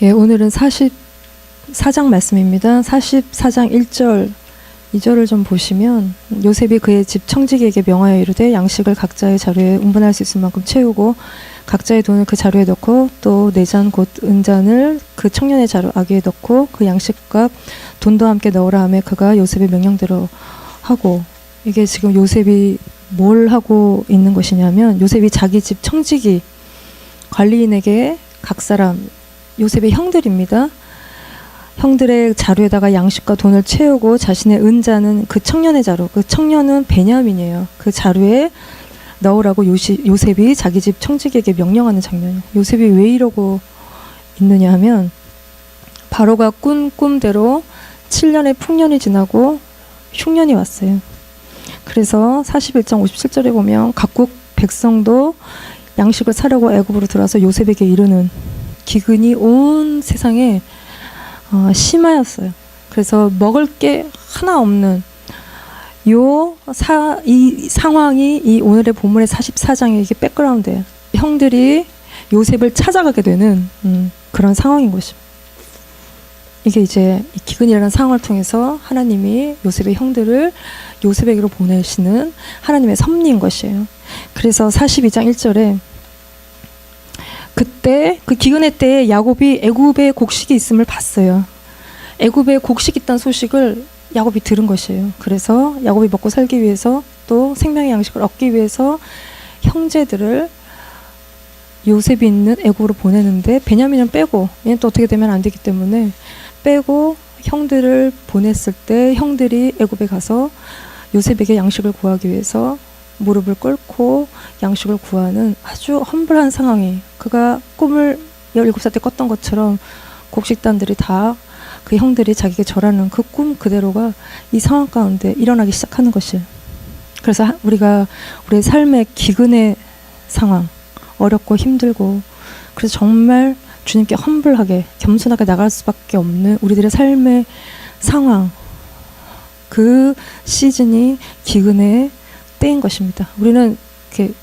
예, 오늘은 44장 말씀입니다. 44장 1절, 2절을 좀 보시면 요셉이 그의 집 청지기에게 명하여 이르되 양식을 각자의 자루에 운분할 수 있을 만큼 채우고 각자의 돈을 그 자루에 넣고 또 네 잔 곧 은잔을 그 청년의 자루 아귀에 넣고 그 양식과 돈도 함께 넣으라 하며 그가 요셉의 명령대로 하고, 이게 지금 요셉이 뭘 하고 있는 것이냐면 요셉이 자기 집 청지기 관리인에게 각 사람, 요셉의 형들입니다. 형들의 자루에다가 양식과 돈을 채우고 자신의 은자는 그 청년의 자루, 그 청년은 베냐민이에요. 그 자루에 넣으라고 요셉이 자기 집 청지기에게 명령하는 장면이에요. 요셉이 왜 이러고 있느냐 하면 바로가 꾼 꿈대로 7년의 풍년이 지나고 흉년이 왔어요. 그래서 41장 57절에 보면 각국 백성도 양식을 사려고 애굽으로 들어와서 요셉에게 이르는 기근이 온 세상에 심하였어요. 그래서 먹을 게 하나 없는 이 상황이 이 오늘의 본문의 44장의 이게 백그라운드예요. 형들이 요셉을 찾아가게 되는 그런 상황인 것입니다. 이게 이제 이 기근이라는 상황을 통해서 하나님이 요셉의 형들을 요셉에게로 보내시는 하나님의 섭리인 것이에요. 그래서 42장 1절에 그때 그 기근의 때에 야곱이 애굽에 곡식이 있음을 봤어요. 애굽에 곡식이 있다는 소식을 야곱이 들은 것이에요. 그래서 야곱이 먹고 살기 위해서 또 생명의 양식을 얻기 위해서 형제들을 요셉이 있는 애굽으로 보내는데 베냐민은 빼고, 얘는 또 어떻게 되면 안 되기 때문에 빼고 형들을 보냈을 때 형들이 애굽에 가서 요셉에게 양식을 구하기 위해서 무릎을 꿇고 양식을 구하는 아주 험블한 상황이, 그가 꿈을 17살 때 꿨던 것처럼 곡식단들이 다 그 형들이 자기에게 절하는 그 꿈 그대로가 이 상황 가운데 일어나기 시작하는 것이에요. 그래서 우리가 우리의 삶의 기근의 상황, 어렵고 힘들고, 그래서 정말 주님께 험블하게 겸손하게 나갈 수밖에 없는 우리들의 삶의 상황, 그 시즌이 기근의 때인 것입니다. 우리는 이렇게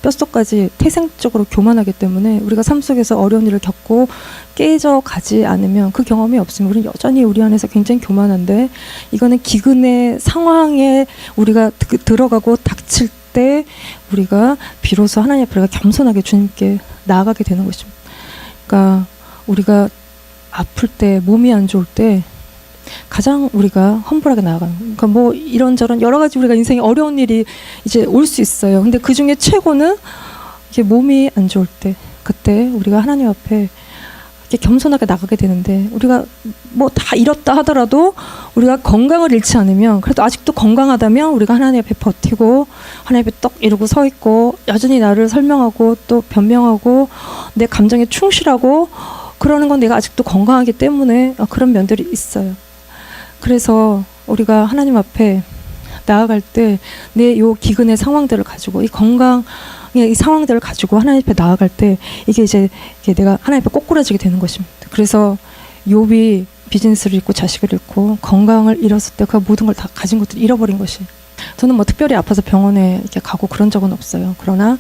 뼛속까지 태생적으로 교만하기 때문에 우리가 삶 속에서 어려운 일을 겪고 깨져가지 않으면, 그 경험이 없으면 우리는 여전히 우리 안에서 굉장히 교만한데, 이거는 기근의 상황에 우리가 들어가고 닥칠 때 우리가 비로소 하나님 앞에 우리가 겸손하게 주님께 나아가게 되는 것입니다. 그러니까 우리가 아플 때, 몸이 안 좋을 때 가장 우리가 험불하게 나아가는, 그러니까 뭐 이런저런 여러 가지 우리가 인생에 어려운 일이 이제 올 수 있어요. 근데 그 중에 최고는 이게 몸이 안 좋을 때, 그때 우리가 하나님 앞에 이렇게 겸손하게 나가게 되는데, 우리가 뭐 다 잃었다 하더라도 우리가 건강을 잃지 않으면, 그래도 아직도 건강하다면 우리가 하나님 앞에 버티고 하나님 앞에 떡 이러고 서 있고 여전히 나를 설명하고 또 변명하고 내 감정에 충실하고 그러는 건 내가 아직도 건강하기 때문에 그런 면들이 있어요. 그래서 우리가 하나님 앞에 나아갈 때 내 요 기근의 상황들을 가지고, 이 건강의 이 상황들을 가지고 하나님 앞에 나아갈 때 이게 이제 내가 하나님 앞에 꼬꾸라지게 되는 것입니다. 그래서 욥이 비즈니스를 잃고 자식을 잃고 건강을 잃었을 때 그 모든 걸 다 가진 것들을 잃어버린 것이, 저는 뭐 특별히 아파서 병원에 이렇게 가고 그런 적은 없어요. 그러나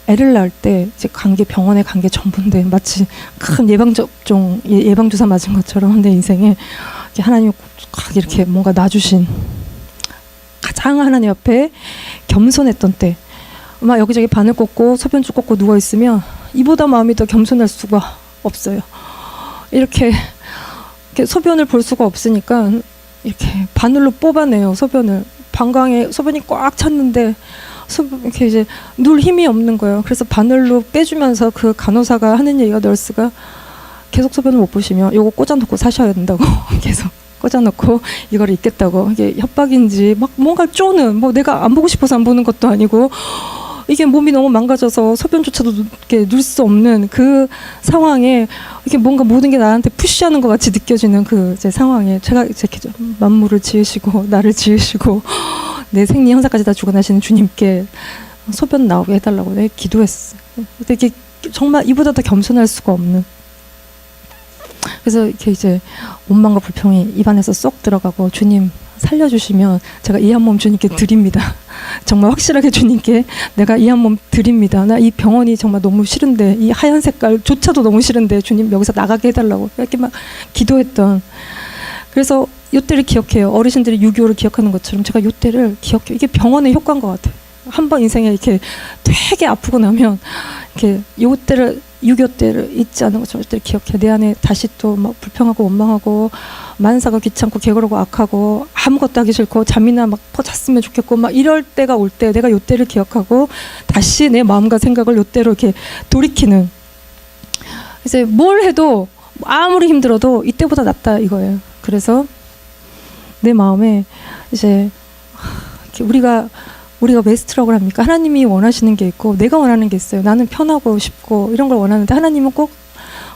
애를 낳을 때 이제 병원에 간 게 전부인데 마치 큰 예방주사 맞은 것처럼 내 인생에 하나님이 이렇게 뭔가 놔주신, 가장 하나님 앞에 겸손했던 때, 막 여기저기 바늘 꽂고 소변줄 꽂고 누워 있으면 이보다 마음이 더 겸손할 수가 없어요. 이렇게 소변을 볼 수가 없으니까 이렇게 바늘로 뽑아내요. 소변을 방광에 소변이 꽉 찼는데 이렇게 이제 눌 힘이 없는 거예요. 그래서 바늘로 빼주면서 그 간호사가 하는 얘기가, 널스가 계속 소변을 못 보시면 요거 꽂아놓고 사셔야 된다고 계속 꽂아놓고 이걸 입겠다고. 이게 협박인지 막 뭔가 쪼는, 뭐 내가 안 보고 싶어서 안 보는 것도 아니고 이게 몸이 너무 망가져서 소변조차도 이렇게 누릴 수 없는 그 상황에 이게 뭔가 모든 게 나한테 푸시하는 것 같이 느껴지는 그 이제 상황에, 제가 이제 만물을 지으시고 나를 지으시고 내 생리 형사까지 다 주관하시는 주님께 소변 나오게 해달라고 내가 기도했어. 근데 이게 정말 이보다 더 겸손할 수가 없는, 그래서 이렇게 이제 원망과 불평이 입안에서 쏙 들어가고 주님 살려주시면 제가 이 한 몸 주님께 드립니다. 정말 확실하게 주님께 내가 이 한 몸 드립니다. 나 이 병원이 정말 너무 싫은데, 이 하얀 색깔조차도 너무 싫은데 주님 여기서 나가게 해달라고 이렇게 막 기도했던. 그래서 요때를 기억해요. 어르신들이 6.25를 기억하는 것처럼 제가 요때를 기억해요. 이게 병원의 효과인 것 같아요. 한 번 인생에 이렇게 되게 아프고 나면 이렇게 요때를 6.25 때를 잊지 않는 것처럼 요때를 기억해. 내 안에 다시 또 막 불평하고 원망하고 만사가 귀찮고 게으르고 악하고 아무것도 하기 싫고 잠이나 막 잤으면 좋겠고 막 이럴 때가 올 때 내가 요때를 기억하고 다시 내 마음과 생각을 요때로 이렇게 돌이키는. 이제 뭘 해도 아무리 힘들어도 이때보다 낫다 이거예요. 그래서 내 마음에 이제 우리가 왜 스트럭을 합니까? 하나님이 원하시는 게 있고 내가 원하는 게 있어요. 나는 편하고 싶고 이런 걸 원하는데 하나님은 꼭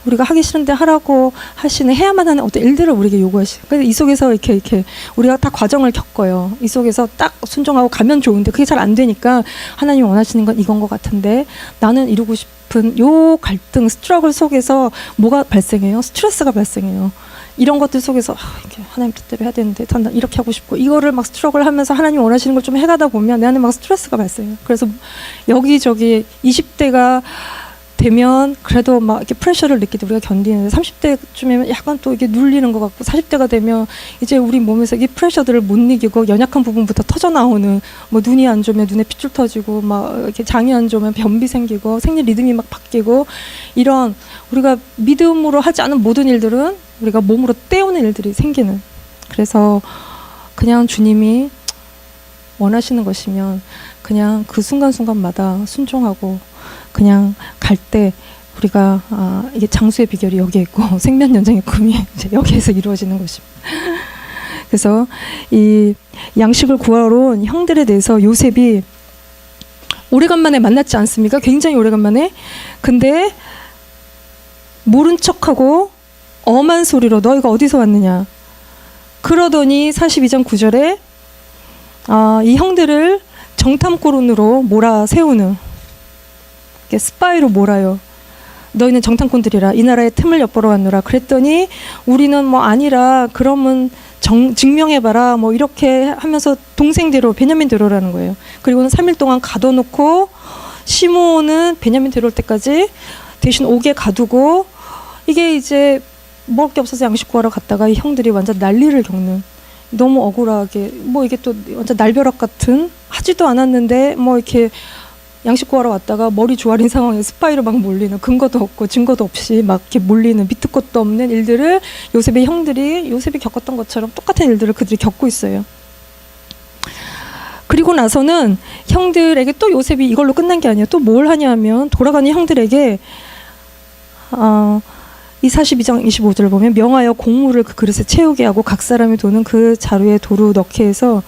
우리가 하기 싫은데 하라고 하시는, 해야만 하는 어떤 일들을 우리에게 요구하시고, 그래서 이 속에서 이렇게 우리가 다 과정을 겪어요. 이 속에서 딱 순종하고 가면 좋은데 그게 잘 안 되니까 하나님이 원하시는 건 이건 것 같은데 나는 이루고 싶은 요 갈등, 스트러글 속에서 뭐가 발생해요? 스트레스가 발생해요. 이런 것들 속에서 이렇게 하나님 뜻대로 해야 되는데 난 이렇게 하고 싶고 이거를 막 스트러글 하면서 하나님 원하시는 걸 좀 해가다 보면 내 안에 막 스트레스가 발생해요. 그래서 여기저기 20대가 되면 그래도 막 이렇게 프레셔를 느끼도 우리가 견디는데 30대쯤이면 약간 또 이게 눌리는 것 같고 40대가 되면 이제 우리 몸에서 이 프레셔들을 못 이기고 연약한 부분부터 터져 나오는, 뭐 눈이 안 좋으면 눈에 핏줄 터지고 막 이렇게 장이 안 좋으면 변비 생기고 생리 리듬이 막 바뀌고, 이런 우리가 믿음으로 하지 않은 모든 일들은 우리가 몸으로 때우는 일들이 생기는. 그래서 그냥 주님이 원하시는 것이면 그냥 그 순간순간마다 순종하고 그냥 갈 때 우리가 이게 장수의 비결이 여기에 있고 생명연장의 꿈이 이제 여기에서 이루어지는 것입니다. 그래서 이 양식을 구하러 온 형들에 대해서 요셉이 오래간만에 만났지 않습니까? 굉장히 오래간만에. 근데 모른 척하고 엄한 소리로 너희가 어디서 왔느냐 그러더니 42장 9절에 이 형들을 정탐꾼으로 몰아세우는, 스파이로 몰아요. 너희는 정탐꾼들이라 이 나라의 틈을 엿보러 왔노라. 그랬더니 우리는 뭐 아니라 그러면 증명해봐라 뭐 이렇게 하면서 동생대로 베냐민 데려오라는 거예요. 그리고는 3일 동안 가둬놓고 시므온은 베냐민 데려올 때까지 대신 옥에 가두고, 이게 이제 먹을 게 없어서 양식 구하러 갔다가 이 형들이 완전 난리를 겪는, 너무 억울하게 뭐 이게 또 완전 날벼락 같은, 하지도 않았는데 뭐 이렇게 양식 구하러 왔다가 머리 조아린 상황에 스파이로 막 몰리는, 근거도 없고 증거도 없이 막 이렇게 몰리는 밑도 끝도 없는 일들을 요셉의 형들이, 요셉이 겪었던 것처럼 똑같은 일들을 그들이 겪고 있어요. 그리고 나서는 형들에게 또 요셉이 이걸로 끝난 게 아니에요. 또 뭘 하냐면 돌아가는 형들에게 이 42장 25절을 보면 명하여 곡물을 그 그릇에 채우게 하고 각 사람이 도는 그 자루에 도루 넣게 해서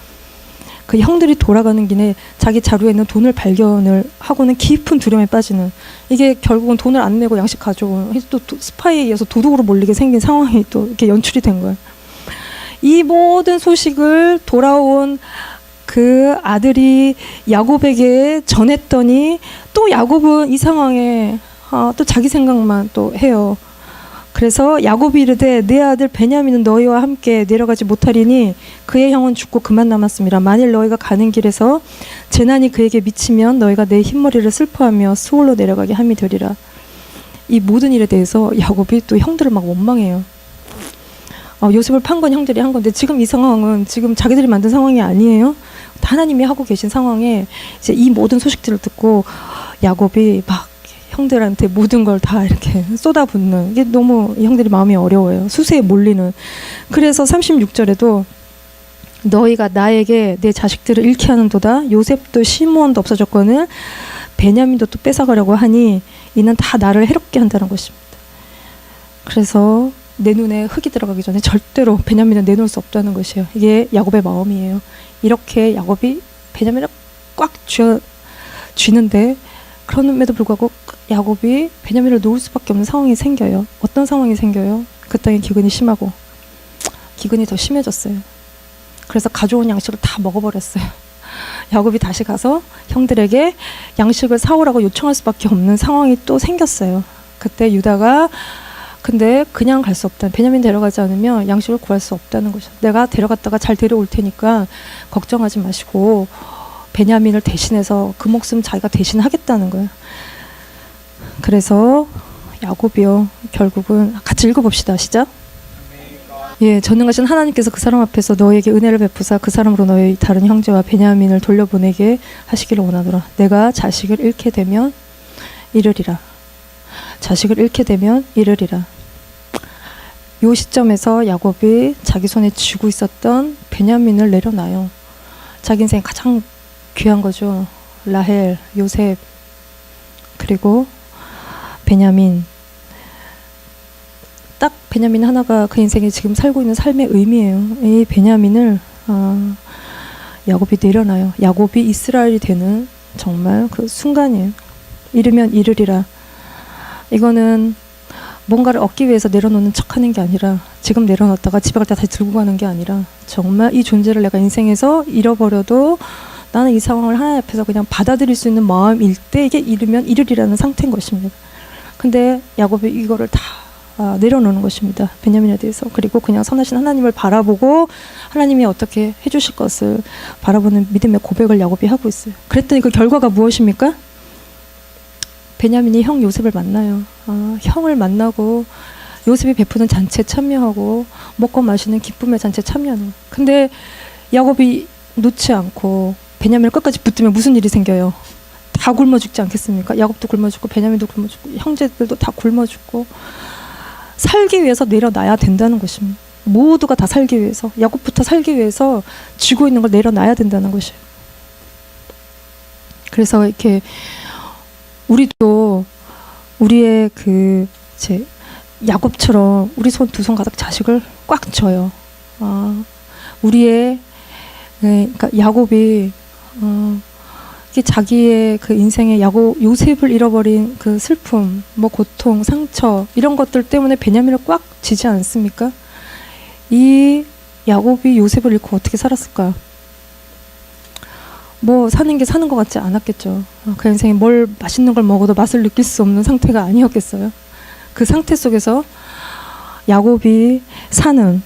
그 형들이 돌아가는 길에 자기 자루에 있는 돈을 발견을 하고는 깊은 두려움에 빠지는, 이게 결국은 돈을 안 내고 양식 가져온, 또 스파이에 의해서 도둑으로 몰리게 생긴 상황이 또 이렇게 연출이 된 거예요. 이 모든 소식을 돌아온 그 아들이 야곱에게 전했더니 또 야곱은 이 상황에 또 자기 생각만 또 해요. 그래서 야곱이 이르되 내 아들 베냐민은 너희와 함께 내려가지 못하리니 그의 형은 죽고 그만 남았습니다. 만일 너희가 가는 길에서 재난이 그에게 미치면 너희가 내 흰머리를 슬퍼하며 수월로 내려가게 함이 되리라. 이 모든 일에 대해서 야곱이 또 형들을 막 원망해요. 요셉을 판 건 형들이 한 건데 지금 이 상황은 지금 자기들이 만든 상황이 아니에요. 하나님이 하고 계신 상황에 이제 이 모든 소식들을 듣고 야곱이 막 형들한테 모든 걸 다 이렇게 쏟아붓는, 이게 너무 형들이 마음이 어려워요. 수세에 몰리는. 그래서 36절에도 너희가 나에게 내 자식들을 잃게 하는도다. 요셉도 시므온도 없어졌거늘 베냐민도 또 뺏어가려고 하니 이는 다 나를 해롭게 한다는 것입니다. 그래서 내 눈에 흙이 들어가기 전에 절대로 베냐민을 내놓을 수 없다는 것이에요. 이게 야곱의 마음이에요. 이렇게 야곱이 베냐민을 꽉 쥐는데 그럼에도 불구하고 야곱이 베냐민을 놓을 수밖에 없는 상황이 생겨요. 어떤 상황이 생겨요? 그 땅에 기근이 심하고 기근이 더 심해졌어요. 그래서 가져온 양식을 다 먹어버렸어요. 야곱이 다시 가서 형들에게 양식을 사오라고 요청할 수밖에 없는 상황이 또 생겼어요. 그때 유다가 근데 그냥 갈 수 없다. 베냐민 데려가지 않으면 양식을 구할 수 없다는 것이죠. 내가 데려갔다가 잘 데려올 테니까 걱정하지 마시고 베냐민을 대신해서 그 목숨 자기가 대신하겠다는 거예요. 그래서 야곱이요, 결국은 같이 읽어봅시다. 시작. 예, 전능하신 하나님께서 그 사람 앞에서 너에게 은혜를 베푸사 그 사람으로 너의 다른 형제와 베냐민을 돌려보내게 하시기를 원하노라. 내가 자식을 잃게 되면 이르리라. 자식을 잃게 되면 이르리라. 요 시점에서 야곱이 자기 손에 쥐고 있었던 베냐민을 내려놔요. 자기 인생 가장 귀한 거죠. 라헬, 요셉, 그리고 베냐민. 딱 베냐민 하나가 그 인생에 지금 살고 있는 삶의 의미예요. 이 베냐민을 야곱이 내려놔요. 야곱이 이스라엘이 되는 정말 그 순간이에요. 이르면 이르리라. 이거는 뭔가를 얻기 위해서 내려놓는 척하는 게 아니라, 지금 내려놨다가 집에 갈 때 다시 들고 가는 게 아니라, 정말 이 존재를 내가 인생에서 잃어버려도 나는 이 상황을 하나님 앞에서 그냥 받아들일 수 있는 마음일 때 이게 이르면 이르리라는 상태인 것입니다. 근데 야곱이 이거를 다 내려놓는 것입니다. 베냐민에 대해서. 그리고 그냥 선하신 하나님을 바라보고 하나님이 어떻게 해주실 것을 바라보는 믿음의 고백을 야곱이 하고 있어요. 그랬더니 그 결과가 무엇입니까? 베냐민이 형 요셉을 만나요. 형을 만나고 요셉이 베푸는 잔치에 참여하고 먹고 마시는 기쁨의 잔치에 참여하는 거예요. 근데 야곱이 놓지 않고 베냐민을 끝까지 붙들면 무슨 일이 생겨요? 다 굶어 죽지 않겠습니까? 야곱도 굶어 죽고 베냐민도 굶어 죽고 형제들도 다 굶어 죽고 살기 위해서 내려놔야 된다는 것입니다. 모두가 다 살기 위해서, 야곱부터 살기 위해서 쥐고 있는 걸 내려놔야 된다는 것이에요. 그래서 이렇게 우리도 우리의 야곱처럼 우리 손 두 손 가득 자식을 꽉 쥐어요. 우리의 그러니까 야곱이 이게 자기의 그 인생의 요셉을 잃어버린 그 슬픔, 뭐 고통, 상처 이런 것들 때문에 베냐민을 꽉 쥐지 않습니까? 이 야곱이 요셉을 잃고 어떻게 살았을까요? 뭐 사는 게 사는 것 같지 않았겠죠. 그 인생에 뭘 맛있는 걸 먹어도 맛을 느낄 수 없는 상태가 아니었겠어요. 그 상태 속에서 야곱이 사는,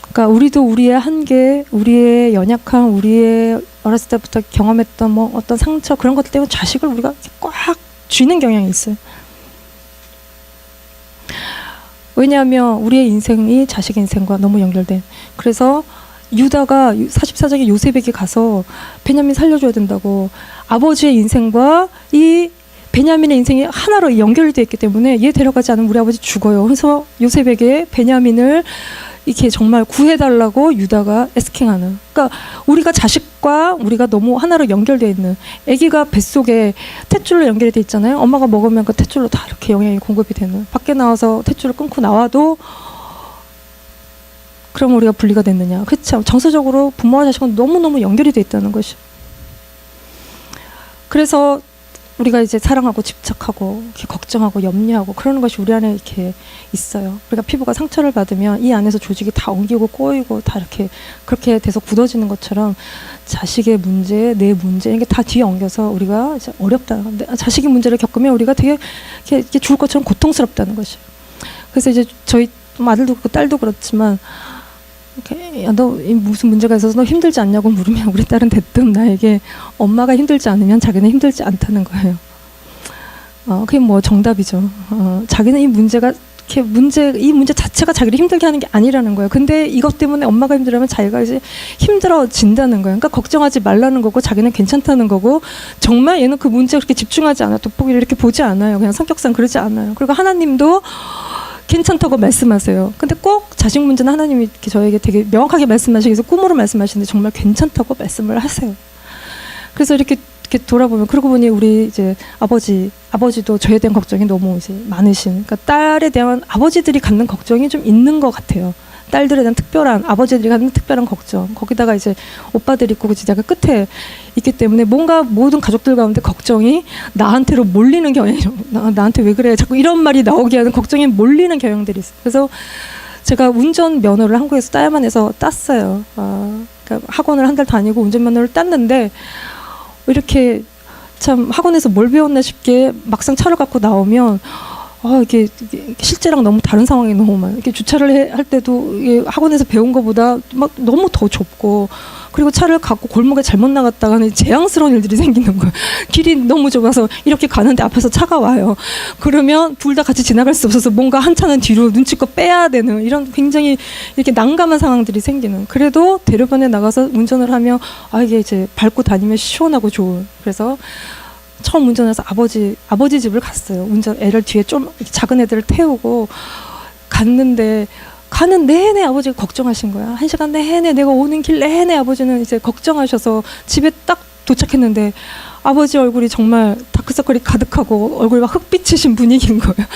그러니까 우리도 우리의 한계, 우리의 연약함, 우리의 어렸을 때부터 경험했던 뭐 어떤 상처 그런 것들 때문에 자식을 우리가 꽉 쥐는 경향이 있어요. 왜냐하면 우리의 인생이 자식의 인생과 너무 연결된. 그래서 유다가 44장에 요셉에게 가서 베냐민 살려줘야 된다고, 아버지의 인생과 이 베냐민의 인생이 하나로 연결되어 있기 때문에 얘 데려가지 않으면 우리 아버지 죽어요. 그래서 요셉에게 베냐민을 이렇게 정말 구해달라고 유다가 애스킹하는. 그러니까 우리가 자식과 우리가 너무 하나로 연결되어 있는, 아기가 뱃속에 탯줄로 연결이 돼 있잖아요. 엄마가 먹으면 그 탯줄로 다 이렇게 영양이 공급이 되는. 밖에 나와서 탯줄을 끊고 나와도 그럼 우리가 분리가 됐느냐. 그렇죠. 정서적으로 부모와 자식은 너무너무 연결이 돼 있다는 것이. 그래서 우리가 이제 사랑하고 집착하고 이렇게 걱정하고 염려하고 그러는 것이 우리 안에 이렇게 있어요. 우리가 피부가 상처를 받으면 이 안에서 조직이 다 엉기고 꼬이고 다 이렇게 그렇게 돼서 굳어지는 것처럼 자식의 문제, 내 문제 이게 다 뒤에 엉겨서 우리가 이제 어렵다. 자식의 문제를 겪으면 우리가 되게 이렇게 죽을 것처럼 고통스럽다는 것이. 그래서 이제 저희 아들도 그렇고 딸도 그렇지만 너 무슨 문제가 있어서 너 힘들지 않냐고 물으면 우리 딸은 대뜸 나에게 엄마가 힘들지 않으면 자기는 힘들지 않다는 거예요. 그게 뭐 정답이죠. 자기는 이 문제가 이 문제 자체가 자기를 힘들게 하는 게 아니라는 거예요. 근데 이것 때문에 엄마가 힘들어하면 자기가 이제 힘들어진다는 거예요. 그러니까 걱정하지 말라는 거고 자기는 괜찮다는 거고, 정말 얘는 그 문제에 그렇게 집중하지 않아, 돋보기를 이렇게 보지 않아요. 그냥 성격상 그러지 않아요. 그리고 하나님도 괜찮다고 말씀하세요. 근데 꼭 자식 문제는 하나님이 이렇게 저에게 되게 명확하게 말씀하시기 위해서 꿈으로 말씀하시는데 정말 괜찮다고 말씀을 하세요. 그래서 이렇게 돌아보면, 그러고 보니 우리 이제 아버지도 저에 대한 걱정이 너무 이제 많으신, 그러니까 딸에 대한 아버지들이 갖는 걱정이 좀 있는 것 같아요. 딸들에 대한 특별한, 아버지들이 갖는 특별한 걱정, 거기다가 이제 오빠들이 있고 제가 끝에 있기 때문에 뭔가 모든 가족들 가운데 걱정이 나한테로 몰리는 경향이, 나한테 왜 그래 자꾸 이런 말이 나오게 하는 걱정이 몰리는 경향들이 있어요. 그래서 제가 운전 면허를 한국에서 따야만 해서 땄어요. 그러니까 학원을 한 달 다니고 운전 면허를 땄는데 이렇게 참 학원에서 뭘 배웠나 싶게 막상 차를 갖고 나오면 이게 실제랑 너무 다른 상황이 너무 많아요. 이렇게 주차를 할 때도 이게 학원에서 배운 것보다 막 너무 더 좁고, 그리고 차를 갖고 골목에 잘못 나갔다가는 재앙스러운 일들이 생기는 거예요. 길이 너무 좁아서 이렇게 가는데 앞에서 차가 와요. 그러면 둘 다 같이 지나갈 수 없어서 뭔가 한 차는 뒤로 눈치껏 빼야 되는 이런 굉장히 이렇게 난감한 상황들이 생기는. 그래도 대로변에 나가서 운전을 하면 이게 이제 밟고 다니면 시원하고 좋은. 그래서 처음 운전해서 아버지 집을 갔어요. 애를 뒤에 좀 작은 애들을 태우고 갔는데 가는 내내 아버지가 걱정하신 거야. 1시간 내내 내가 오는 길 내내 아버지는 이제 걱정하셔서 집에 딱 도착했는데 아버지 얼굴이 정말 다크서클이 가득하고 얼굴이 막 흑빛이신 분위기인 거예요.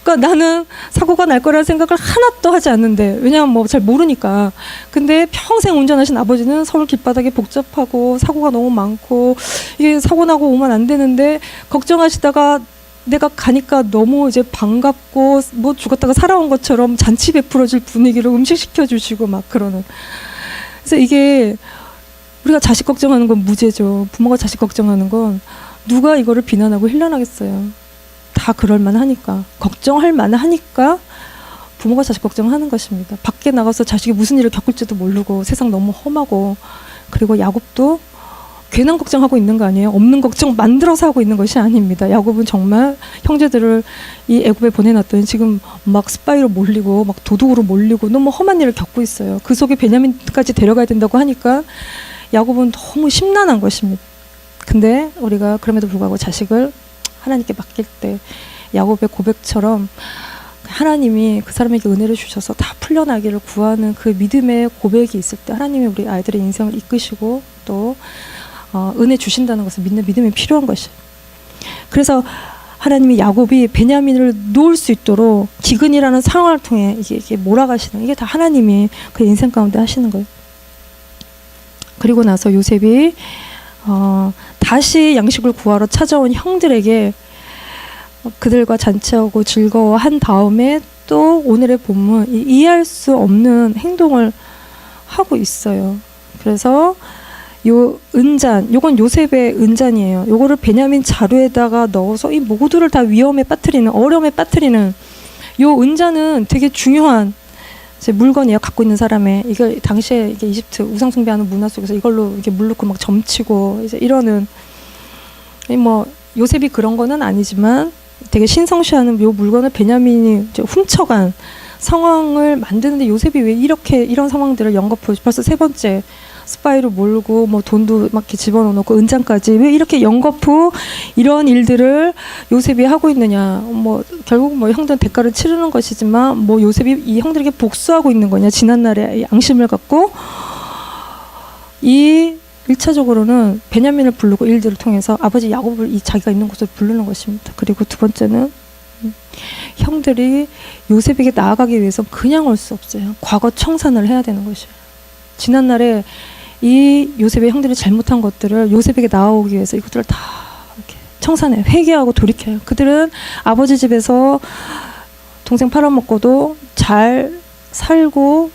그러니까 나는 사고가 날 거라는 생각을 하나도 하지 않는데, 왜냐하면 뭐 잘 모르니까. 근데 평생 운전하신 아버지는 서울 길바닥이 복잡하고 사고가 너무 많고 이게 사고 나고 오면 안 되는데 걱정하시다가 내가 가니까 너무 이제 반갑고 뭐 죽었다가 살아온 것처럼 잔치 베풀어질 분위기로 음식 시켜주시고 막 그러는. 그래서 이게 우리가 자식 걱정하는 건 무죄죠. 부모가 자식 걱정하는 건 누가 이거를 비난하고 힐난하겠어요. 다 그럴 만하니까, 걱정할 만하니까 부모가 자식 걱정하는 것입니다. 밖에 나가서 자식이 무슨 일을 겪을지도 모르고 세상 너무 험하고, 그리고 야곱도 괜한 걱정하고 있는 거 아니에요. 없는 걱정 만들어서 하고 있는 것이 아닙니다. 야곱은 정말 형제들을 이 애굽에 보내놨더니 지금 막 스파이로 몰리고 막 도둑으로 몰리고 너무 험한 일을 겪고 있어요. 그 속에 베냐민까지 데려가야 된다고 하니까 야곱은 너무 심란한 것입니다. 근데 우리가 그럼에도 불구하고 자식을 하나님께 맡길 때 야곱의 고백처럼 하나님이 그 사람에게 은혜를 주셔서 다 풀려나기를 구하는 그 믿음의 고백이 있을 때 하나님이 우리 아이들의 인생을 이끄시고 또 은혜 주신다는 것을 믿는 믿음이 필요한 것이에요. 그래서 하나님이 야곱이 베냐민을 놓을 수 있도록 기근이라는 상황을 통해 이게 몰아가시는, 이게 다 하나님이 그 인생 가운데 하시는 거예요. 그리고 나서 요셉이 다시 양식을 구하러 찾아온 형들에게 그들과 잔치하고 즐거워한 다음에 또 오늘의 본문 이해할 수 없는 행동을 하고 있어요. 그래서 요 은잔, 요건 요셉의 은잔이에요. 요거를 베냐민 자루에다가 넣어서 이 모두를 다 위험에 빠뜨리는, 어려움에 빠뜨리는, 요 은잔은 되게 중요한 이제 물건이에요. 갖고 있는 사람의. 이걸 당시에 이게 이집트 우상 숭배하는 문화 속에서 이걸로 이렇게 물 넣고 막 점치고 이제 이러는, 뭐 요셉이 그런 거는 아니지만 되게 신성시하는 요 물건을 베냐민이 이제 훔쳐간 상황을 만드는데, 요셉이 왜 이런 상황들을 연거푸, 벌써 세 번째 스파이로 몰고 뭐 돈도 막 이렇게 집어넣고 은장까지 왜 이렇게 연거푸 이런 일들을 요셉이 하고 있느냐. 뭐 결국 뭐 형들은 대가를 치르는 것이지만 뭐 요셉이 이 형들에게 복수하고 있는 거냐. 지난날의 양심을 갖고. 이 1차적으로는 베냐민을 부르고 일들을 통해서 아버지 야곱을 이 자기가 있는 곳으로 부르는 것입니다. 그리고 두 번째는 형들이 요셉에게 나아가기 위해서 그냥 올 수 없어요. 과거 청산을 해야 되는 것이에요. 지난날에 이 요셉의 형들이 잘못한 것들을 요셉에게 나아오기 위해서 이것들을 다 이렇게 청산해, 회개하고 돌이켜요. 그들은 아버지 집에서 동생 팔아먹고도 잘 살고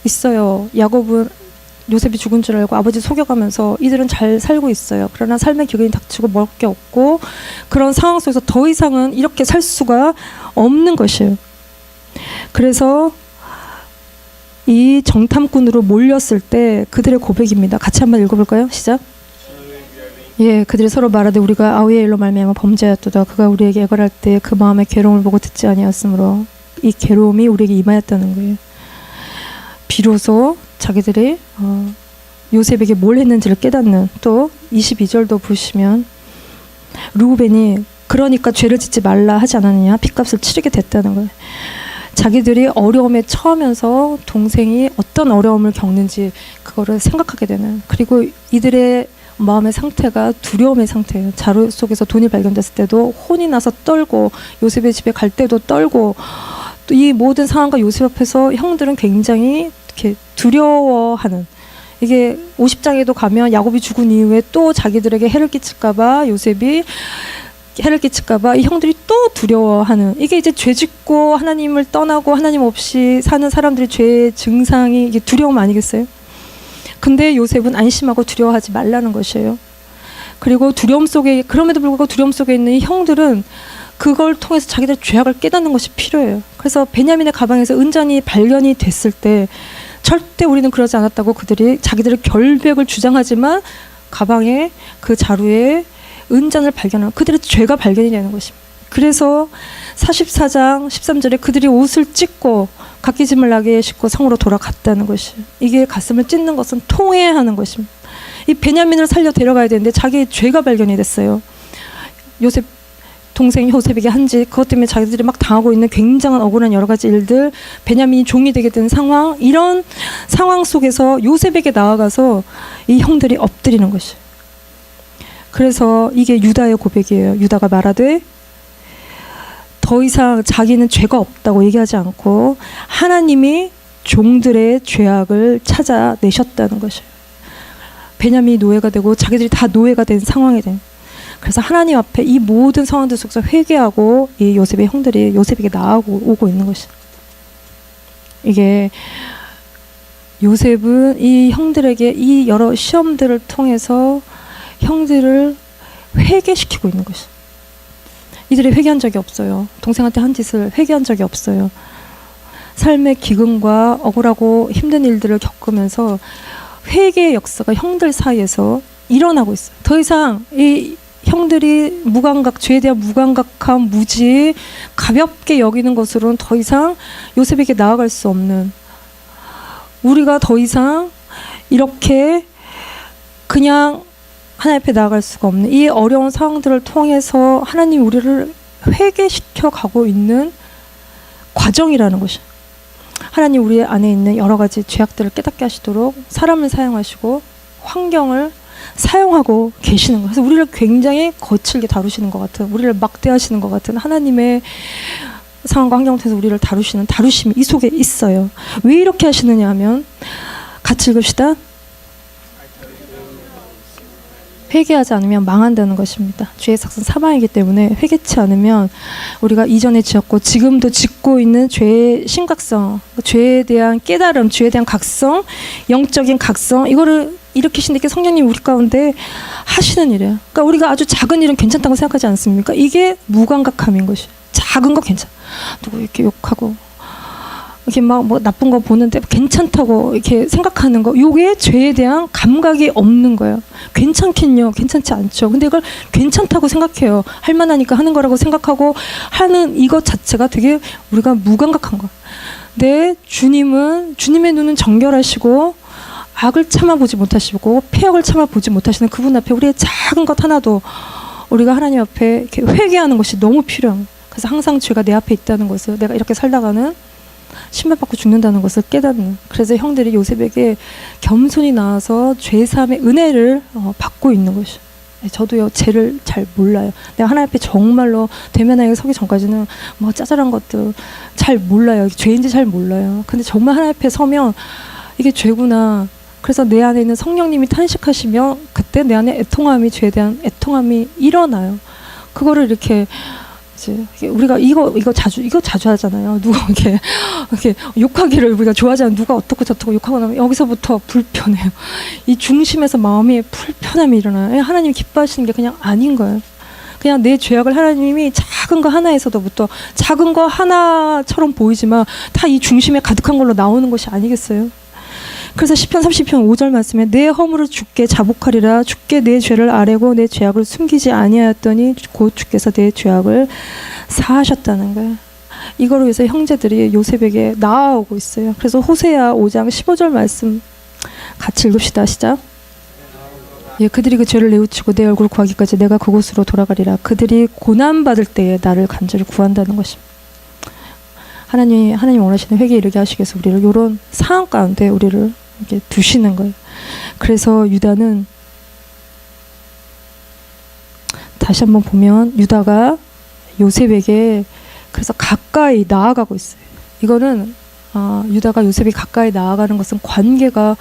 있어요. 야곱은 요셉이 죽은 줄 알고 아버지 속여가면서 이들은 잘 살고 있어요. 그러나 삶의 기근이 닥치고 먹을 게 없고 그런 상황 속에서 더 이상은 이렇게 살 수가 없는 것이에요. 그래서 이 정탐꾼으로 몰렸을 때 그들의 고백입니다. 같이 한번 읽어볼까요? 시작. 예, 그들이 서로 말하되 우리가 아우의 일로 말미암아 범죄하였도다. 그가 우리에게 애걸할 때 그 마음의 괴로움을 보고 듣지 아니하였으므로 이 괴로움이 우리에게 임하였다는 거예요. 비로소 자기들이 요셉에게 뭘 했는지를 깨닫는. 또 22절도 보시면 르우벤이 그러니까 죄를 짓지 말라 하지 않았느냐, 핏값을 치르게 됐다는 거예요. 자기들이 어려움에 처하면서 동생이 어떤 어려움을 겪는지 그거를 생각하게 되는, 그리고 이들의 마음의 상태가 두려움의 상태예요. 자루 속에서 돈이 발견됐을 때도 혼이 나서 떨고, 요셉의 집에 갈 때도 떨고, 또 이 모든 상황과 요셉 앞에서 형들은 굉장히 이렇게 두려워하는, 이게 50장에도 가면 야곱이 죽은 이후에 또 자기들에게 해를 끼칠까봐, 요셉이 해를 끼칠까봐 이 형들이 또 두려워하는, 이게 이제 죄짓고 하나님을 떠나고 하나님 없이 사는 사람들의 죄의 증상이 이게 두려움 아니겠어요? 근데 요셉은 안심하고 두려워하지 말라는 것이에요. 그리고 두려움 속에, 그럼에도 불구하고 두려움 속에 있는 이 형들은 그걸 통해서 자기들 죄악을 깨닫는 것이 필요해요. 그래서 베냐민의 가방에서 은잔이 발견이 됐을 때 절대 우리는 그러지 않았다고 그들이 자기들의 결백을 주장하지만 가방에 그 자루에 은잔을 발견하면 그들의 죄가 발견이 되는 것입니다. 그래서 44장 13절에 그들이 옷을 찢고 각기짐을 나게 싣고 성으로 돌아갔다는 것이, 이게 가슴을 찢는 것은 통회하는 것입니다. 이 베냐민을 살려 데려가야 되는데 자기의 죄가 발견이 됐어요. 요셉 동생 요셉에게 한지 그것 때문에 자기들이 막 당하고 있는 굉장한 억울한 여러 가지 일들, 베냐민이 종이 되게 된 상황, 이런 상황 속에서 요셉에게 나아가서 이 형들이 엎드리는 것이. 그래서 이게 유다의 고백이에요. 유다가 말하되 더 이상 자기는 죄가 없다고 얘기하지 않고 하나님이 종들의 죄악을 찾아내셨다는 것이에요. 베냐민이 노예가 되고 자기들이 다 노예가 된 상황이 된. 그래서 하나님 앞에 이 모든 상황들 속에서 회개하고 이 요셉의 형들이 요셉에게 나아오고 있는 것이. 이게 요셉은 이 형들에게 이 여러 시험들을 통해서 형들을 회개시키고 있는 것이. 이들이 회개한 적이 없어요. 동생한테 한 짓을 회개한 적이 없어요. 삶의 기근과 억울하고 힘든 일들을 겪으면서 회개의 역사가 형들 사이에서 일어나고 있어요. 더 이상 이 형들이 무감각, 죄에 대한 무감각함, 무지, 가볍게 여기는 것으로는 더 이상 요셉에게 나아갈 수 없는, 우리가 더 이상 이렇게 그냥 하나님 앞에 나아갈 수가 없는 이 어려운 상황들을 통해서 하나님이 우리를 회개시켜 가고 있는 과정이라는 것이. 하나님 우리 안에 있는 여러 가지 죄악들을 깨닫게 하시도록 사람을 사용하시고 환경을 사용하고 계시는 거예요. 그래서 우리를 굉장히 거칠게 다루시는 것 같은, 우리를 막대하시는 것 같은 하나님의 상황과 환경을 통해서 우리를 다루시는 다루심이 이 속에 있어요. 왜 이렇게 하시느냐 하면, 같이 읽읍시다. 회개하지 않으면 망한다는 것입니다. 죄의 삭은 사망이기 때문에 회개치 않으면 우리가 이전에 지었고 지금도 짓고 있는 죄의 심각성, 죄에 대한 깨달음, 죄에 대한 각성, 영적인 각성, 이거를 일으키신 게 성령님 우리 가운데 하시는 일이에요. 그러니까 우리가 아주 작은 일은 괜찮다고 생각하지 않습니까? 이게 무감각함인 것이. 작은 거 괜찮아. 누구 이렇게 욕하고 이렇게 막 뭐 나쁜 거 보는데 괜찮다고 이렇게 생각하는 거, 요게 죄에 대한 감각이 없는 거예요. 괜찮겠냐? 괜찮지 않죠. 근데 이걸 괜찮다고 생각해요. 할 만하니까 하는 거라고 생각하고 하는 이것 자체가 되게 우리가 무감각한 거예요. 근데 주님의 눈은 정결하시고 악을 참아보지 못하시고 폐역을 참아보지 못하시는 그분 앞에 우리의 작은 것 하나도 우리가 하나님 앞에 이렇게 회개하는 것이 너무 필요합니다. 그래서 항상 죄가 내 앞에 있다는 것을, 내가 이렇게 살다가는 신발받고 죽는다는 것을 깨닫는. 그래서 형들이 요셉에게 겸손히 나와서 죄사함의 은혜를 받고 있는 것이. 저도요, 죄를 잘 몰라요. 내가 하나님 앞에 정말로 대면하게 서기 전까지는 뭐 짜잘한 것들 잘 몰라요. 죄인지 잘 몰라요. 근데 정말 하나님 앞에 서면 이게 죄구나. 그래서 내 안에 있는 성령님이 탄식하시면 그때 내 안에 애통함이, 죄에 대한 애통함이 일어나요. 그거를 이렇게 우리가 이거 자주 하잖아요. 누가 이렇게 욕하기를 우리가 좋아하잖아요. 누가 어떻고 저떻고 욕하고 나면 여기서부터 불편해요. 이 중심에서 마음이 불편함이 일어나요. 하나님이 기뻐하시는 게 그냥 아닌 거예요. 그냥 내 죄악을 하나님이 작은 거 하나에서부터 작은 거 하나처럼 보이지만 다 이 중심에 가득한 걸로 나오는 것이 아니겠어요? 그래서 시편 30편 5절 말씀에 내 허물을 주께 자복하리라. 주께 내 죄를 아뢰고 내 죄악을 숨기지 아니하였더니 곧 주께서 내 죄악을 사하셨다는 거예요. 이거로 해서 형제들이 요셉에게 나아오고 있어요. 그래서 호세아 5장 15절 말씀 같이 읽읍시다. 시작. 예, 그들이 그 죄를 뉘우치고 내 얼굴을 구하기까지 내가 그곳으로 돌아가리라. 그들이 고난받을 때에 나를 간절히 구한다는 것입니다. 하나님 원하시는 회개에 이르게 하시기 위해서 우리를 이런 상황 가운데 우리를 이렇게 두시는 거예요. 그래서 유다는, 다시 한번 보면 유다가 요셉에게 그래서 가까이 나아가고 있어요. 이거는 유다가 요셉이 가까이 나아가는 것은 관계가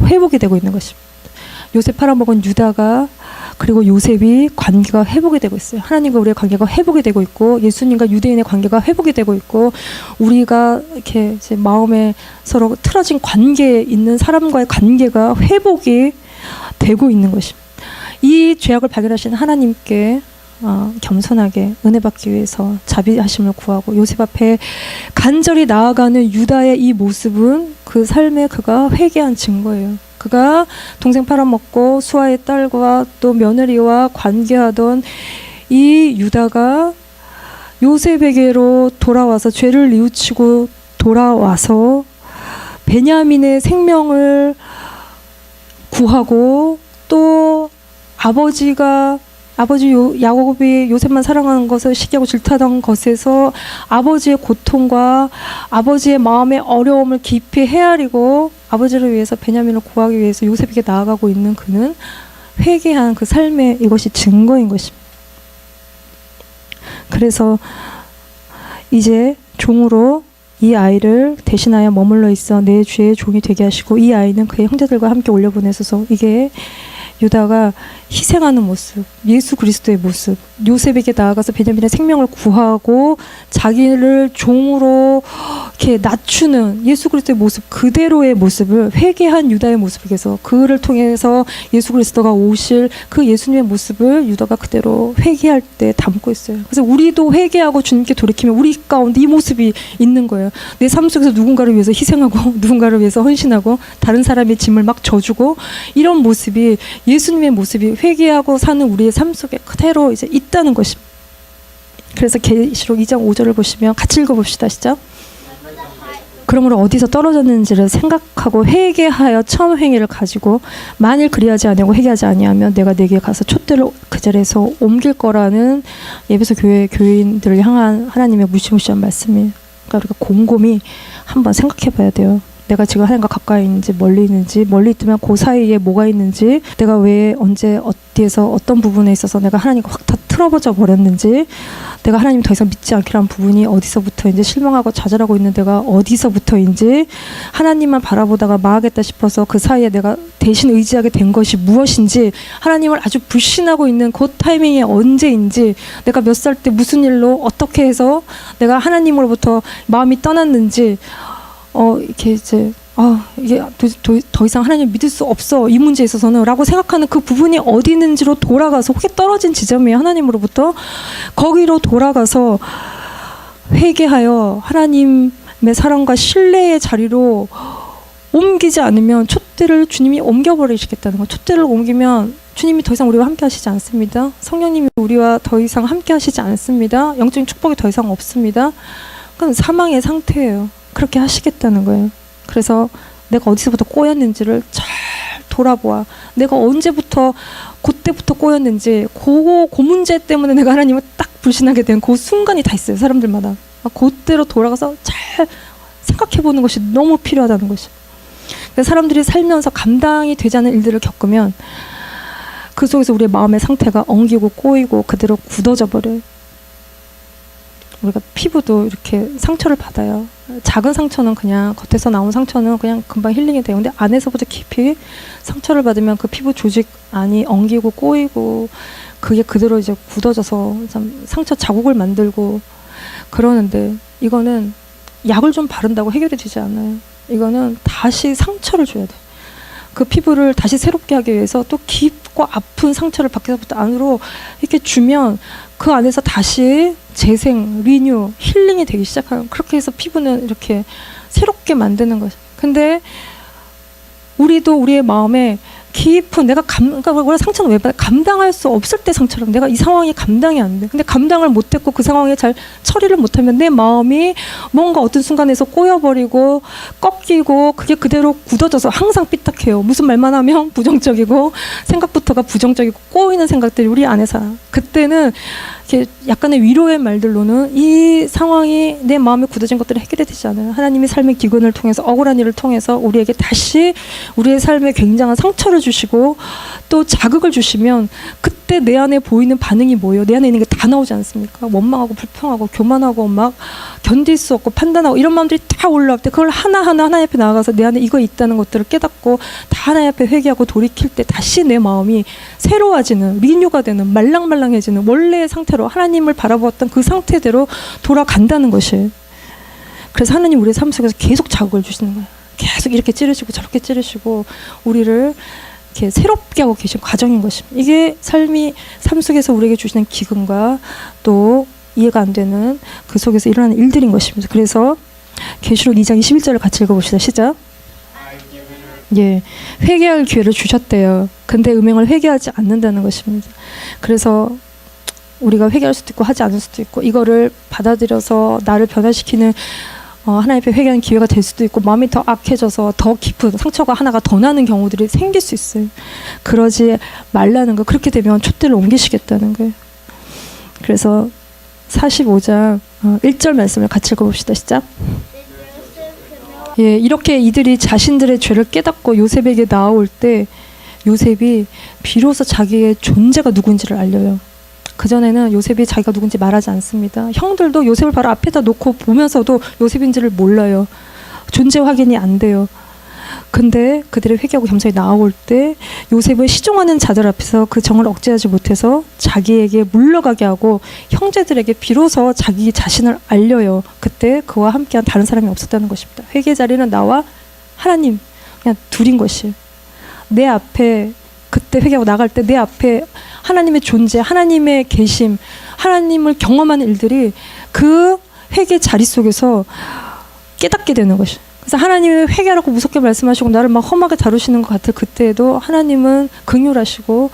회복이 되고 있는 것입니다. 요셉 팔아먹은 유다가 그리고 요셉이 관계가 회복이 되고 있어요. 하나님과 우리의 관계가 회복이 되고 있고 예수님과 유대인의 관계가 회복이 되고 있고 우리가 이렇게 이제 마음에 서로 틀어진 관계에 있는 사람과의 관계가 회복이 되고 있는 것입니다. 이 죄악을 발견하신 하나님께 겸손하게 은혜 받기 위해서 자비하심을 구하고 요셉 앞에 간절히 나아가는 유다의 이 모습은 그 삶에 그가 회개한 증거예요. 그가 동생 팔아먹고 수아의 딸과 또 며느리와 관계하던 이 유다가 요셉에게로 돌아와서 죄를 뉘우치고 돌아와서 베냐민의 생명을 구하고 또 아버지 야곱이 요셉만 사랑하는 것을 시기하고 질투하던 것에서 아버지의 고통과 아버지의 마음의 어려움을 깊이 헤아리고 아버지를 위해서 베냐민을 구하기 위해서 요셉에게 나아가고 있는 그는 회개한 그 삶의 이것이 증거인 것입니다. 그래서 이제 종으로 이 아이를 대신하여 머물러 있어 내 주의 종이 되게 하시고 이 아이는 그의 형제들과 함께 올려보내소서. 이게 유다가 희생하는 모습, 예수 그리스도의 모습, 요셉에게 나아가서 베냐민의 생명을 구하고 자기를 종으로 이렇게 낮추는 예수 그리스도의 모습 그대로의 모습을 회개한 유다의 모습을 위해서 그를 통해서 예수 그리스도가 오실 그 예수님의 모습을 유다가 그대로 회개할 때 담고 있어요. 그래서 우리도 회개하고 주님께 돌이키면 우리 가운데 이 모습이 있는 거예요. 내 삶 속에서 누군가를 위해서 희생하고 누군가를 위해서 헌신하고 다른 사람의 짐을 막 져주고 이런 모습이 예수님의 모습이 회개하고 사는 우리의 삶 속에 그대로 이제 있다는 것입니다. 그래서 계시록 2장 5절을 보시면 같이 읽어봅시다. 시작. 그러므로 어디서 떨어졌는지를 생각하고 회개하여 처음 행위를 가지고 만일 그리하지 아니하고 회개하지 아니하면 내가 내게 가서 촛대를 그 자리에서 옮길 거라는 에베소 교회 교인들을 향한 하나님의 무시무시한 말씀이에요. 그러니까 우리가 곰곰이 한번 생각해 봐야 돼요. 내가 지금 하나님과 가까이 있는지 멀리 있는지, 멀리 있으면 그 사이에 뭐가 있는지, 내가 왜 언제 어디에서 어떤 부분에 있어서 내가 하나님과 확 다 틀어져 버렸는지, 내가 하나님 더 이상 믿지 않기란 부분이 어디서부터인지, 실망하고 좌절하고 있는 데가 어디서부터인지, 하나님만 바라보다가 망하겠다 싶어서 그 사이에 내가 대신 의지하게 된 것이 무엇인지, 하나님을 아주 불신하고 있는 그 타이밍이 언제인지, 내가 몇 살 때 무슨 일로 어떻게 해서 내가 하나님으로부터 마음이 떠났는지, 이렇게 이제 이게 더 이상 하나님 믿을 수 없어 이 문제에 있어서는 라고 생각하는 그 부분이 어디 있는지로 돌아가서 혹시 떨어진 지점이에요. 하나님으로부터 거기로 돌아가서 회개하여 하나님의 사랑과 신뢰의 자리로 옮기지 않으면 촛대를 주님이 옮겨버리시겠다는 거예요. 촛대를 옮기면 주님이 더 이상 우리와 함께 하시지 않습니다. 성령님이 우리와 더 이상 함께 하시지 않습니다. 영적인 축복이 더 이상 없습니다. 그건 사망의 상태예요. 그렇게 하시겠다는 거예요. 그래서 내가 어디서부터 꼬였는지를 잘 돌아보아. 내가 언제부터 그때부터 꼬였는지 그 문제 때문에 내가 하나님을 딱 불신하게 된 그 순간이 다 있어요. 사람들마다. 그때로 돌아가서 잘 생각해보는 것이 너무 필요하다는 것이에요. 사람들이 살면서 감당이 되지 않는 일들을 겪으면 그 속에서 우리의 마음의 상태가 엉기고 꼬이고 그대로 굳어져 버려요. 우리가 피부도 이렇게 상처를 받아요. 작은 상처는 그냥 겉에서 나온 상처는 그냥 금방 힐링이 돼요. 근데 안에서부터 깊이 상처를 받으면 그 피부 조직 안이 엉기고 꼬이고 그게 그대로 이제 굳어져서 참 상처 자국을 만들고 그러는데 이거는 약을 좀 바른다고 해결이 되지 않아요. 이거는 다시 상처를 줘야 돼요. 그 피부를 다시 새롭게 하기 위해서 또 깊고 아픈 상처를 밖에서부터 안으로 이렇게 주면 그 안에서 다시 재생, 리뉴, 힐링이 되기 시작하는, 그렇게 해서 피부는 이렇게 새롭게 만드는 거죠. 근데 우리도 우리의 마음에 깊은 그러니까 우리가 상처는 왜 받아? 감당할 수 없을 때 상처럼 내가 이 상황이 감당이 안 돼. 근데 감당을 못했고 그 상황에 잘 처리를 못하면 내 마음이 뭔가 어떤 순간에서 꼬여버리고 꺾이고 그게 그대로 굳어져서 항상 삐딱해요. 무슨 말만 하면 부정적이고 생각부터가 부정적이고 꼬이는 생각들이 우리 안에 살아. 그때는 이렇게 약간의 위로의 말들로는 이 상황이 내 마음에 굳어진 것들이 해결이 되지 않아요. 하나님이 삶의 기근을 통해서 억울한 일을 통해서 우리에게 다시 우리의 삶에 굉장한 상처를 주시고 또 자극을 주시면 그때 내 안에 보이는 반응이 뭐예요? 내 안에 있는 게 다 나오지 않습니까? 원망하고 불평하고 교만하고 막 견딜 수 없고 판단하고 이런 마음들이 다 올라올 때 그걸 하나하나 하나님 앞에 나아가서 내 안에 이거 있다는 것들을 깨닫고 다 하나님 앞에 회개하고 돌이킬 때 다시 내 마음이 새로워지는, 리뉴가 되는, 말랑말랑해지는 원래의 상태로 하나님을 바라보았던 그 상태대로 돌아간다는 것이에요. 그래서 하나님 우리의 삶 속에서 계속 자극을 주시는 거예요. 계속 이렇게 찌르시고 저렇게 찌르시고 우리를 이렇게 새롭게 하고 계신 과정인 것입니다. 이게 삶 속에서 우리에게 주시는 기근과 또 이해가 안 되는 그 속에서 일어나는 일들인 것입니다. 그래서 계시록 2장 21절을 같이 읽어봅시다. 시작. 예, 회개할 기회를 주셨대요. 근데 음행을 회개하지 않는다는 것입니다. 그래서 우리가 회개할 수도 있고 하지 않을 수도 있고 이거를 받아들여서 나를 변화시키는 하나님 앞에 회개하는 기회가 될 수도 있고 마음이 더 악해져서 더 깊은 상처가 하나가 더 나는 경우들이 생길 수 있어요. 그러지 말라는 거. 그렇게 되면 촛대를 옮기시겠다는 거예요. 그래서 45장 1절 말씀을 같이 읽어봅시다. 시작. 예, 이렇게 이들이 자신들의 죄를 깨닫고 요셉에게 나올 때 요셉이 비로소 자기의 존재가 누군지를 알려요. 그전에는 요셉이 자기가 누군지 말하지 않습니다. 형들도 요셉을 바로 앞에다 놓고 보면서도 요셉인지를 몰라요. 존재 확인이 안 돼요. 근데 그들이 회개하고 겸손히 나올 때 요셉을 시종하는 자들 앞에서 그 정을 억제하지 못해서 자기에게 물러가게 하고 형제들에게 비로소 자기 자신을 알려요. 그때 그와 함께한 다른 사람이 없었다는 것입니다. 회개 자리는 나와 하나님 그냥 둘인 것이에요. 내 앞에 그때 회개하고 나갈 때 내 앞에 하나님의 존재, 하나님의 계심, 하나님을 경험하는 일들이 그 회개 자리 속에서 깨닫게 되는 것이에요. 그래서 하나님이 회개하라고 무섭게 말씀하시고 나를 막 험하게 다루시는 것 같을 그때에도 하나님은 긍휼하시고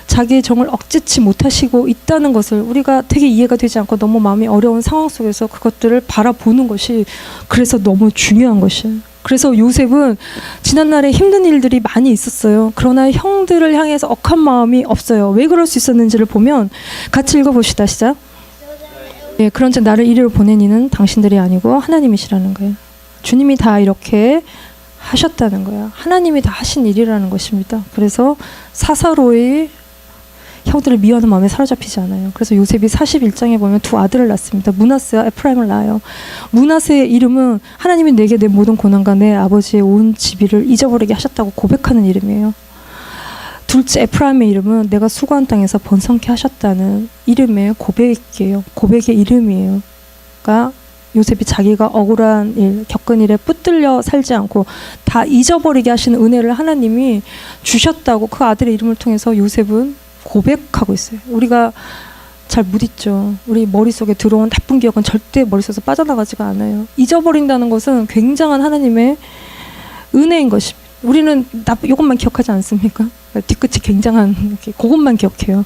자기의 정을 억제치 못하시고 있다는 것을 우리가 되게 이해가 되지 않고 너무 마음이 어려운 상황 속에서 그것들을 바라보는 것이 그래서 너무 중요한 것이에요. 그래서 요셉은 지난날에 힘든 일들이 많이 있었어요. 그러나 형들을 향해서 억한 마음이 없어요. 왜 그럴 수 있었는지를 보면 같이 읽어봅시다. 시작. 예, 그런즉 나를 이리로 보낸 이는 당신들이 아니고 하나님이시라는 거예요. 주님이 다 이렇게 하셨다는 거야. 하나님이 다 하신 일이라는 것입니다. 그래서 사사로이 형들을 미워하는 마음에 사로잡히지 않아요. 그래서 요셉이 41장에 보면 두 아들을 낳습니다. 므낫세와 에프라임을 낳아요. 므낫세의 이름은 하나님이 내게 내 모든 고난과 내 아버지의 온 지비를 잊어버리게 하셨다고 고백하는 이름이에요. 둘째 에프라임의 이름은 내가 수고한 땅에서 번성케 하셨다는 이름의 고백이에요. 고백의 이름이에요. 그러니까 요셉이 자기가 억울한 일, 겪은 일에 붙들려 살지 않고 다 잊어버리게 하시는 은혜를 하나님이 주셨다고 그 아들의 이름을 통해서 요셉은 고백하고 있어요. 우리가 잘 못 잊죠. 우리 머릿속에 들어온 나쁜 기억은 절대 머릿속에서 빠져나가지가 않아요. 잊어버린다는 것은 굉장한 하나님의 은혜인 것입니다. 우리는 이것만 기억하지 않습니까? 뒤끝이 굉장한 그것만 기억해요.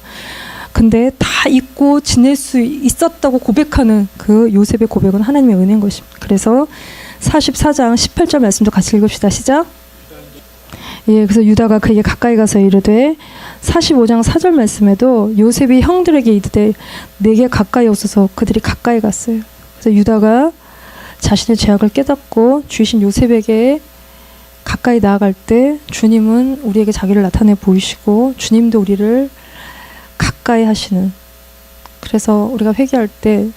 근데 다 잊고 지낼 수 있었다고 고백하는 그 요셉의 고백은 하나님의 은혜인 것입니다. 그래서 44장 18절 말씀도 같이 읽읍시다. 시작. 예, 그래서 유다가 그에게 가까이 가서 이르되 45장 4절 말씀에도 요셉이 형들에게 이르되 내게 가까이 오소서 그들이 가까이 갔어요. 그래서 유다가 자신의 죄악을 깨닫고 주이신 요셉에게 가까이 나아갈 때 주님은 우리에게 자기를 나타내 보이시고 주님도 우리를 가까이 하시는, 그래서 우리가 회개할 때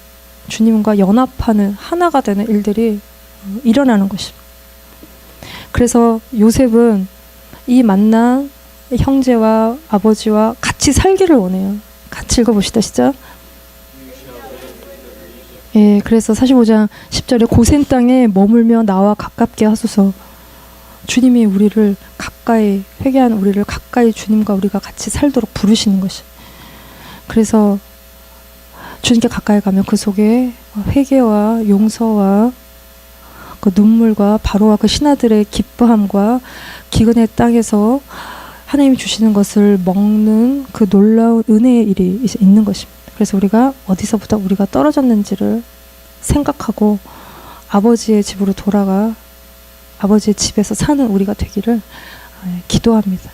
주님과 연합하는 하나가 되는 일들이 일어나는 것입니다. 그래서 요셉은 이 만난 형제와 아버지와 같이 살기를 원해요. 같이 읽어봅시다. 시작. 예, 그래서 45장 10절에 고센 땅에 머물며 나와 가깝게 하소서. 주님이 우리를 가까이, 회개한 우리를 가까이 주님과 우리가 같이 살도록 부르시는 것이. 그래서 주님께 가까이 가면 그 속에 회개와 용서와 그 눈물과 바로와 그 신하들의 기뻐함과 기근의 땅에서 하나님이 주시는 것을 먹는 그 놀라운 은혜의 일이 있는 것입니다. 그래서 우리가 어디서부터 우리가 떨어졌는지를 생각하고 아버지의 집으로 돌아가 아버지의 집에서 사는 우리가 되기를 기도합니다.